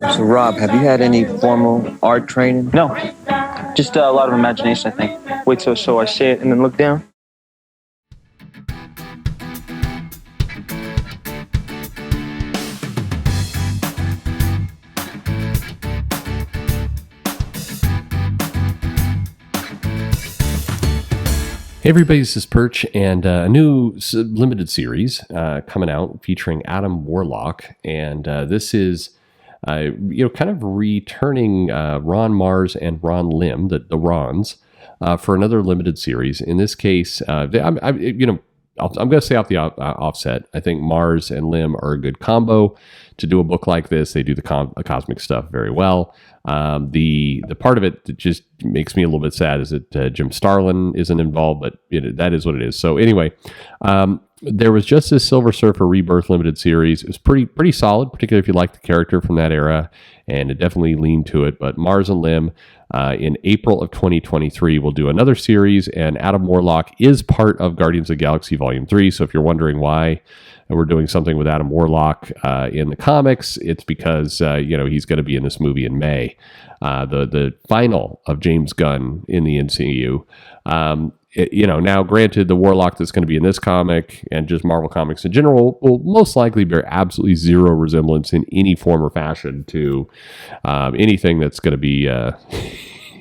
So, Rob, have you had any formal art training? No, just a lot of imagination, I think. Wait till I see it and then look down. Hey everybody, this is Perch, and a new limited series coming out featuring Adam Warlock, and this is kind of returning Ron Mars and Ron Lim, the Rons, for another limited series. In this case, I'm going to say off the offset, I think Mars and Lim are a good combo to do a book like this. They do the cosmic stuff very well. The part of it that just makes me a little bit sad is that Jim Starlin isn't involved, but that is what it is. So anyway, there was just this Silver Surfer Rebirth limited series. It was pretty solid, particularly if you like the character from that era, and it definitely leaned to it. But Mars and Lim in April of 2023 will do another series, and Adam Warlock is part of Guardians of the Galaxy Volume 3. So if you're wondering why we're doing something with Adam Warlock in the comics, it's because he's going to be in this movie in May, the final of James Gunn in the MCU. Now granted, the Warlock that's going to be in this comic and just Marvel Comics in general will most likely bear absolutely zero resemblance in any form or fashion to anything that's going to be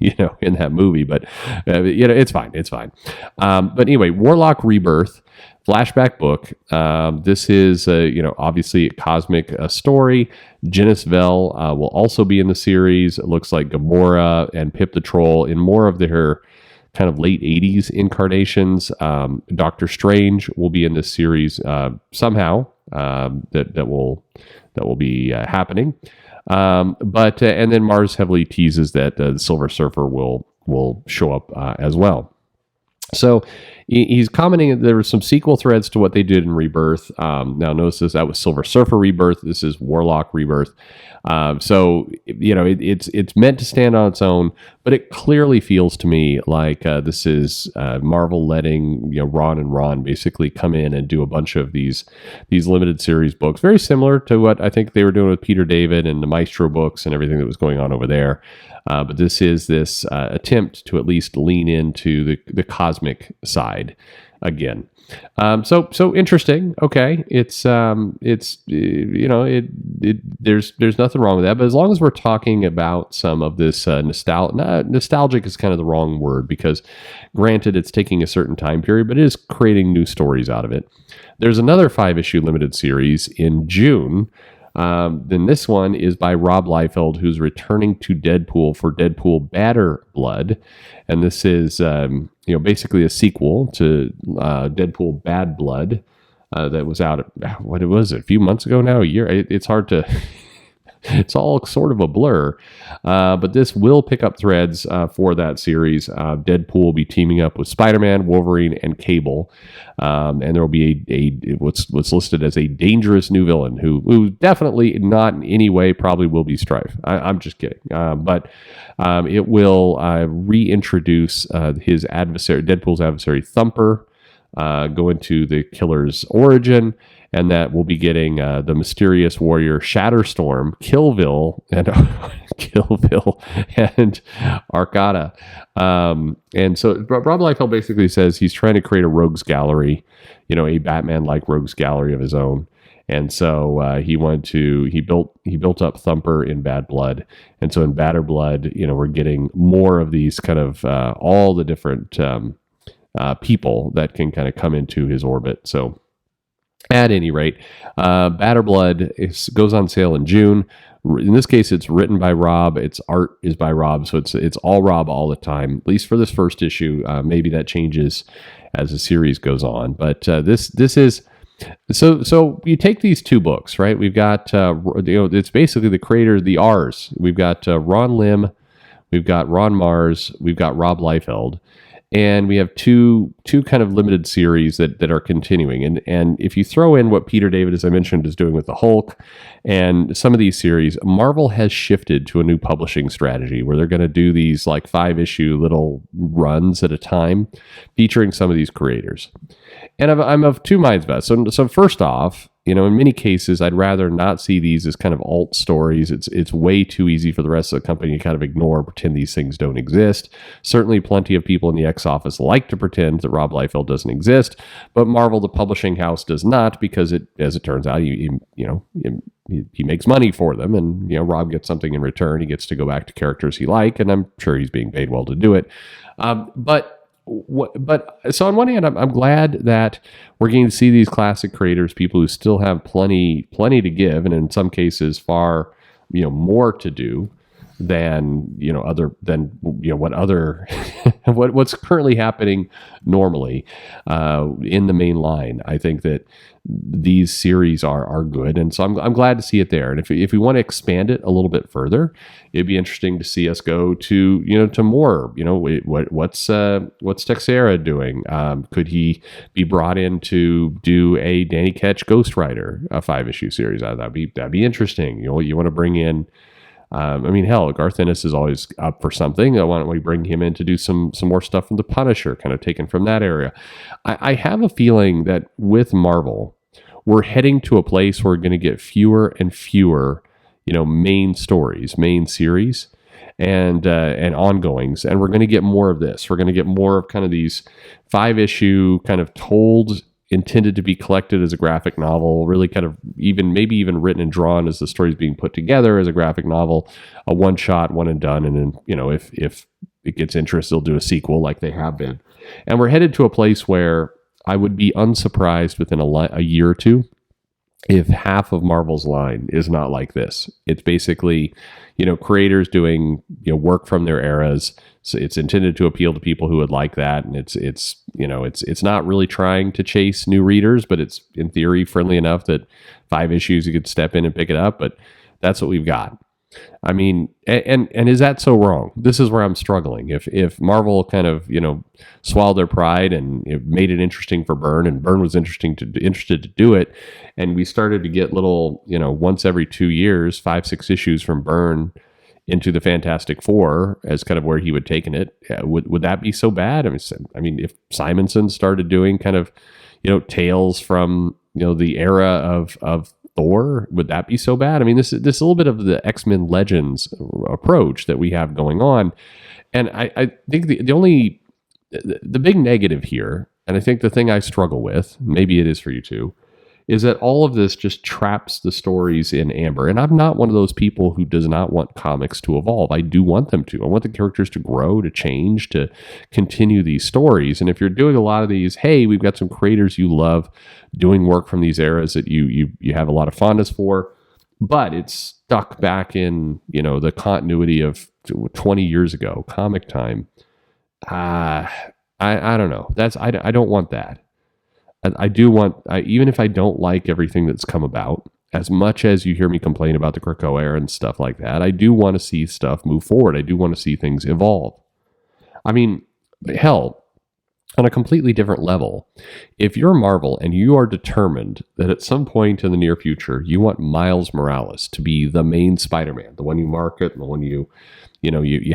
in that movie. But it's fine. It's fine. But anyway, Warlock Rebirth flashback book. This is obviously a cosmic story. Janice Vell will also be in the series. It looks like Gamora and Pip the Troll in more of their kind of late 80s incarnations. Doctor Strange will be in this series somehow. That will be happening. But and then Mars heavily teases that the Silver Surfer will show up as well. So he's commenting that there were some sequel threads to what they did in Rebirth. Now notice that was Silver Surfer Rebirth. This is Warlock Rebirth. So it's meant to stand on its own, but it clearly feels to me like this is Marvel letting Ron and Ron basically come in and do a bunch of these limited series books, very similar to what I think they were doing with Peter David and the Maestro books and everything that was going on over there. But this is this attempt to at least lean into the cosmic side again. So interesting. Okay, it's there's nothing wrong with that. But as long as we're talking about some of this nostalgic is kind of the wrong word, because granted it's taking a certain time period, but it is creating new stories out of it. There's another 5-issue limited series in June. Then this one is by Rob Liefeld, who's returning to Deadpool for Deadpool Badder Blood. And this is, basically a sequel to Deadpool Bad Blood that was out, a few months ago now, a year. It's hard to... It's all sort of a blur, but this will pick up threads for that series. Deadpool will be teaming up with Spider-Man, Wolverine, and Cable, and there will be what's listed as a dangerous new villain who definitely not in any way probably will be Strife. I'm just kidding, but it will reintroduce his adversary, Deadpool's adversary Thumper, go into the killer's origin. And that we'll be getting the mysterious warrior Shatterstorm, Killville, and Arcada. And so Rob Liefeld basically says he's trying to create a rogues gallery, a Batman-like rogues gallery of his own. And so he built up Thumper in Bad Blood. And so in Badder Blood, we're getting more of these kind of all the different people that can kind of come into his orbit. So at any rate, Badder Blood goes on sale in June. In this case, it's written by Rob. Its art is by Rob, so it's all Rob all the time. At least for this first issue. Maybe that changes as the series goes on. But this is so you take these two books, right? We've got it's basically the creator, the R's. We've got Ron Lim, we've got Ron Mars, we've got Rob Liefeld. And we have two kind of limited series that are continuing. And if you throw in what Peter David, as I mentioned, is doing with the Hulk and some of these series, Marvel has shifted to a new publishing strategy where they're going to do these like 5-issue little runs at a time featuring some of these creators. And I'm of two minds about it. So first off, in many cases, I'd rather not see these as kind of alt stories. It's way too easy for the rest of the company to kind of ignore and pretend these things don't exist. Certainly, plenty of people in the X office like to pretend that Rob Liefeld doesn't exist, but Marvel, the publishing house, does not, because as it turns out, he makes money for them, and Rob gets something in return. He gets to go back to characters he like, and I'm sure he's being paid well to do it. But so on one hand, I'm glad that we're getting to see these classic creators, people who still have plenty to give, and in some cases far more to do than what's currently happening normally in the main line. I think that these series are good, and so I'm glad to see it there. And if we want to expand it a little bit further, it'd be interesting to see us go to to more. What's Texera doing? Could he be brought in to do a Danny Ketch Ghost Rider, a 5-issue series? That'd be interesting. You want to bring in. Hell, Garth Ennis is always up for something. Why don't we bring him in to do some more stuff from the Punisher, kind of taken from that area? I have a feeling that with Marvel, we're heading to a place where we're going to get fewer and fewer, main stories, main series, and ongoings, and we're going to get more of this. We're going to get more of kind of these 5-issue kind of told, intended to be collected as a graphic novel, really kind of maybe even written and drawn as the story's being put together as a graphic novel, a one-shot, one and done, and then if it gets interest, they'll do a sequel like they have been. And we're headed to a place where I would be unsurprised within a year or two if half of Marvel's line is not like this. It's basically, creators doing work from their eras. So it's intended to appeal to people who would like that, and it's not really trying to chase new readers, but it's in theory friendly enough that 5 issues you could step in and pick it up. But that's what we've got. I mean, and is that so wrong? This is where I'm struggling. If Marvel kind of swallowed their pride and it made it interesting for Byrne, and Byrne was interested to do it, and we started to get little once every 2 years 5-6 issues from Byrne into the Fantastic Four as kind of where he would taken it, would that be so bad? I mean, if Simonson started doing kind of tales from the era of Thor, would that be so bad? I mean, this is a little bit of the X-Men Legends approach that we have going on. And I think the big negative here, and I think the thing I struggle with, maybe it is for you too, is that all of this just traps the stories in amber. And I'm not one of those people who does not want comics to evolve. I do want them to. I want the characters to grow, to change, to continue these stories. And if you're doing a lot of these, hey, we've got some creators you love doing work from these eras that you have a lot of fondness for, but it's stuck back in, the continuity of 20 years ago, comic time. I don't know. I don't want that. I do want, even if I don't like everything that's come about, as much as you hear me complain about the Krakoa era and stuff like that, I do want to see stuff move forward. I do want to see things evolve. I mean, hell, on a completely different level, if you're Marvel and you are determined that at some point in the near future, you want Miles Morales to be the main Spider-Man, the one you market, the one you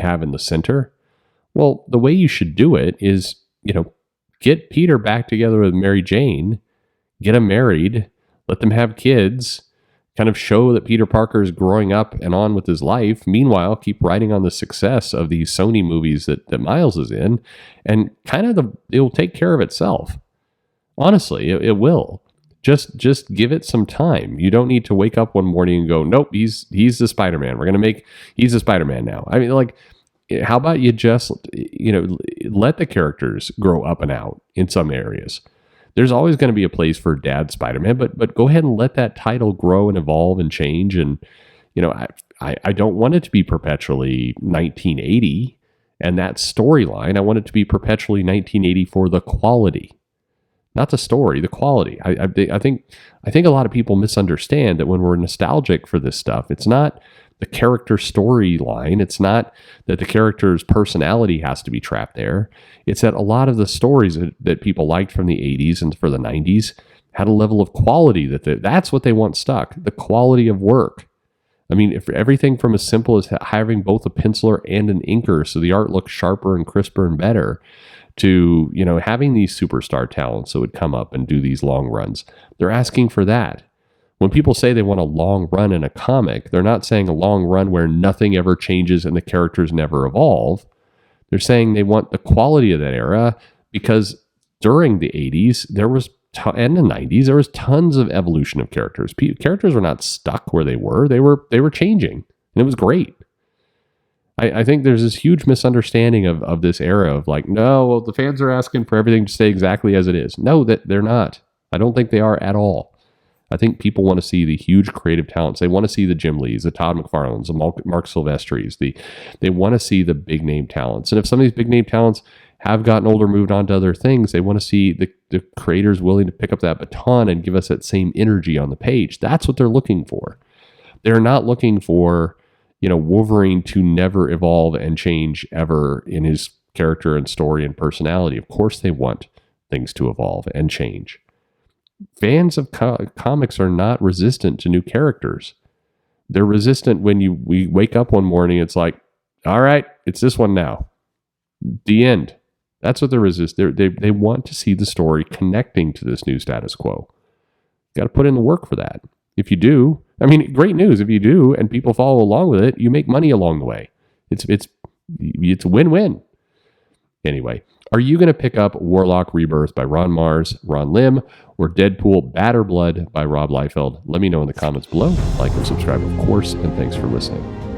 have in the center, well, the way you should do it is, get Peter back together with Mary Jane, get them married, let them have kids, kind of show that Peter Parker is growing up and on with his life. Meanwhile, keep riding on the success of these Sony movies that Miles is in, and it will take care of itself. Honestly, it will. Just give it some time. You don't need to wake up one morning and go, nope, he's the Spider-Man. He's the Spider-Man now. I mean, how about you just, let the characters grow up and out in some areas. There's always going to be a place for Dad Spider-Man, but go ahead and let that title grow and evolve and change. And, I don't want it to be perpetually 1980 and that storyline. I want it to be perpetually 1980 for the quality, not the story, the quality. I think a lot of people misunderstand that when we're nostalgic for this stuff, it's not the character storyline. It's not that the character's personality has to be trapped there. It's that a lot of the stories that people liked from the 80s and for the 90s had a level of quality that's what they want stuck. The quality of work. I mean, if everything from as simple as having both a penciler and an inker so the art looks sharper and crisper and better, to having these superstar talents that would come up and do these long runs. They're asking for that. When people say they want a long run in a comic, they're not saying a long run where nothing ever changes and the characters never evolve. They're saying they want the quality of that era, because during the 80s, and the 90s, there was tons of evolution of characters. Characters were not stuck where they were. They were changing, and it was great. I think there's this huge misunderstanding of this era of like, no, well, the fans are asking for everything to stay exactly as it is. No, that they're not. I don't think they are at all. I think people want to see the huge creative talents. They want to see the Jim Lees, the Todd McFarlanes, the Mark Silvestris. They want to see the big name talents. And if some of these big name talents have gotten older, moved on to other things, they want to see the creators willing to pick up that baton and give us that same energy on the page. That's what they're looking for. They're not looking for, Wolverine to never evolve and change ever in his character and story and personality. Of course they want things to evolve and change. Fans of comics are not resistant to new characters. They're resistant when we wake up one morning, it's like, all right, it's this one now. The end. That's what they're resistant. They want to see the story connecting to this new status quo. Got to put in the work for that. If you do, great news. If you do, and people follow along with it, you make money along the way. It's a win-win. Anyway, are you going to pick up Warlock Rebirth by Ron Mars, Ron Lim, or Deadpool Batter Blood by Rob Liefeld? Let me know in the comments below. Like and subscribe, of course, and thanks for listening.